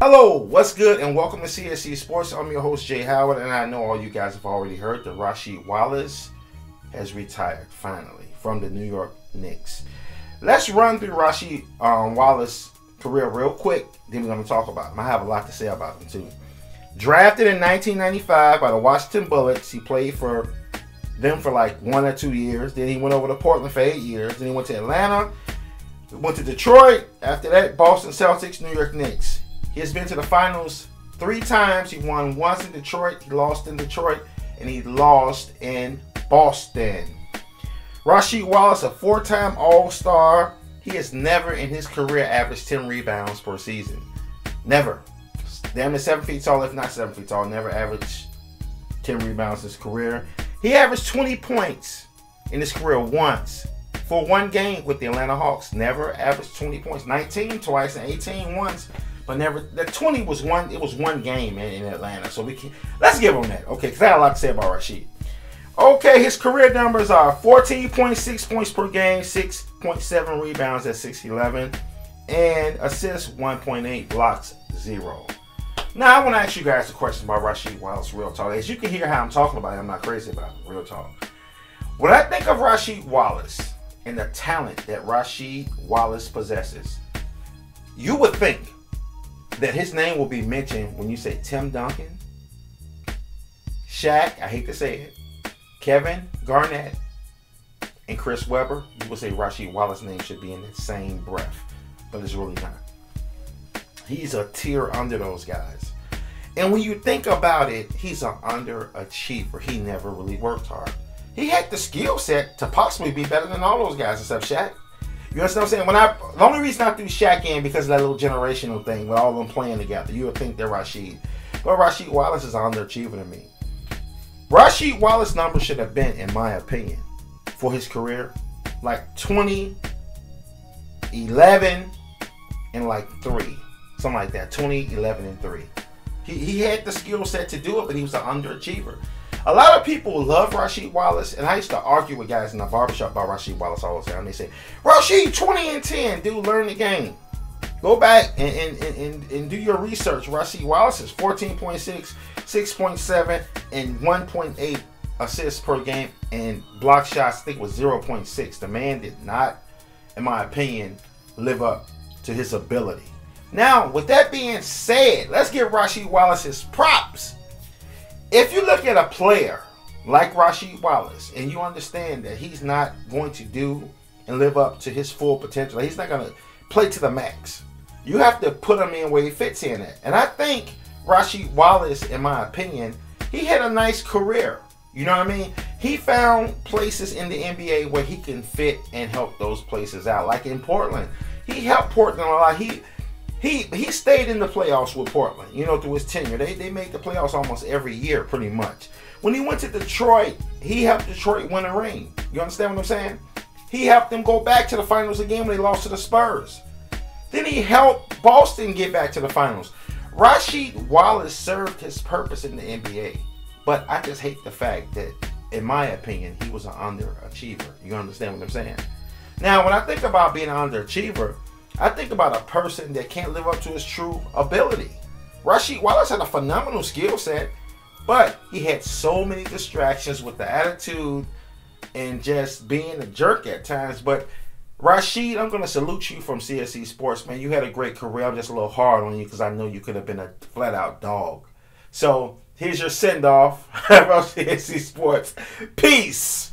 Hello, what's good, and welcome to CSC Sports. I'm your host, Jay Howard, and I know all you guys have already heard that Rasheed Wallace has retired, finally, from the New York Knicks. Let's run through Rasheed Wallace's career real quick, then we're going to talk about him. I have a lot to say about him, too. Drafted in 1995 by the Washington Bullets, he played for them for like 1 or 2 years. Then he went over to Portland for 8 years. Then he went to Atlanta, went to Detroit. After that, Boston Celtics, New York Knicks. He has been to the finals 3 times. He won once in Detroit, he lost in Detroit, and he lost in Boston. Rasheed Wallace, a 4-time All-Star. He has never in his career averaged 10 rebounds per season. Never. Damn near 7 feet tall, if not 7 feet tall. Never averaged 10 rebounds in his career. He averaged 20 points in his career once for 1 game with the Atlanta Hawks. Never averaged 20 points. 19 twice and 18 once. But never, the 20 was one. It was 1 game in Atlanta. So let's give him that. Okay, because I have a lot to say about Rasheed. Okay, his career numbers are 14.6 points per game, 6.7 rebounds at 6'11", and assists 1.8, blocks 0. Now I want to ask you guys a question about Rasheed Wallace, real talk. As you can hear how I'm talking about him, I'm not crazy about him, real talk. When I think of Rasheed Wallace and the talent that Rasheed Wallace possesses, you would think that his name will be mentioned when you say Tim Duncan, Shaq, I hate to say it, Kevin Garnett, and Chris Webber. You would say Rasheed Wallace's name should be in the same breath, but it's really not. He's a tier under those guys. And when you think about it, he's an underachiever. He never really worked hard. He had the skill set to possibly be better than all those guys except Shaq. You understand what I'm saying? The only reason I threw Shaq in because of that little generational thing with all of them playing together. You would think they're Rasheed. But Rasheed Wallace is an underachiever to me. Rasheed Wallace's numbers should have been, in my opinion, for his career, like 20, 11, and like 3. Something like that. 20, 11, and 3. He had the skill set to do it, but he was an underachiever. A lot of people love Rasheed Wallace, and I used to argue with guys in the barbershop about Rasheed Wallace all the time. They say, Rasheed, 20 and 10, dude, learn the game. Go back and do your research. Rasheed Wallace is 14.6, 6.7, and 1.8 assists per game, and block shots, I think, was 0.6. The man did not, in my opinion, live up to his ability. Now, with that being said, let's give Rasheed Wallace his props. If you look at a player like Rasheed Wallace and you understand that he's not going to do and live up to his full potential, he's not going to play to the max, you have to put him in where he fits in at. And I think Rasheed Wallace, in my opinion, he had a nice career. You know what I mean? He found places in the NBA where he can fit and help those places out. Like in Portland, he helped Portland a lot. He stayed in the playoffs with Portland, you know, through his tenure. They made the playoffs almost every year, pretty much. When he went to Detroit, he helped Detroit win a ring. You understand what I'm saying? He helped them go back to the finals again when they lost to the Spurs. Then he helped Boston get back to the finals. Rasheed Wallace served his purpose in the NBA, but I just hate the fact that, in my opinion, he was an underachiever. You understand what I'm saying? Now, when I think about being an underachiever, I think about a person that can't live up to his true ability. Rasheed Wallace had a phenomenal skill set, but he had so many distractions with the attitude and just being a jerk at times. But Rasheed, I'm going to salute you from CSC Sports, man. You had a great career. I'm just a little hard on you because I know you could have been a flat-out dog. So here's your send-off from CSC Sports. Peace.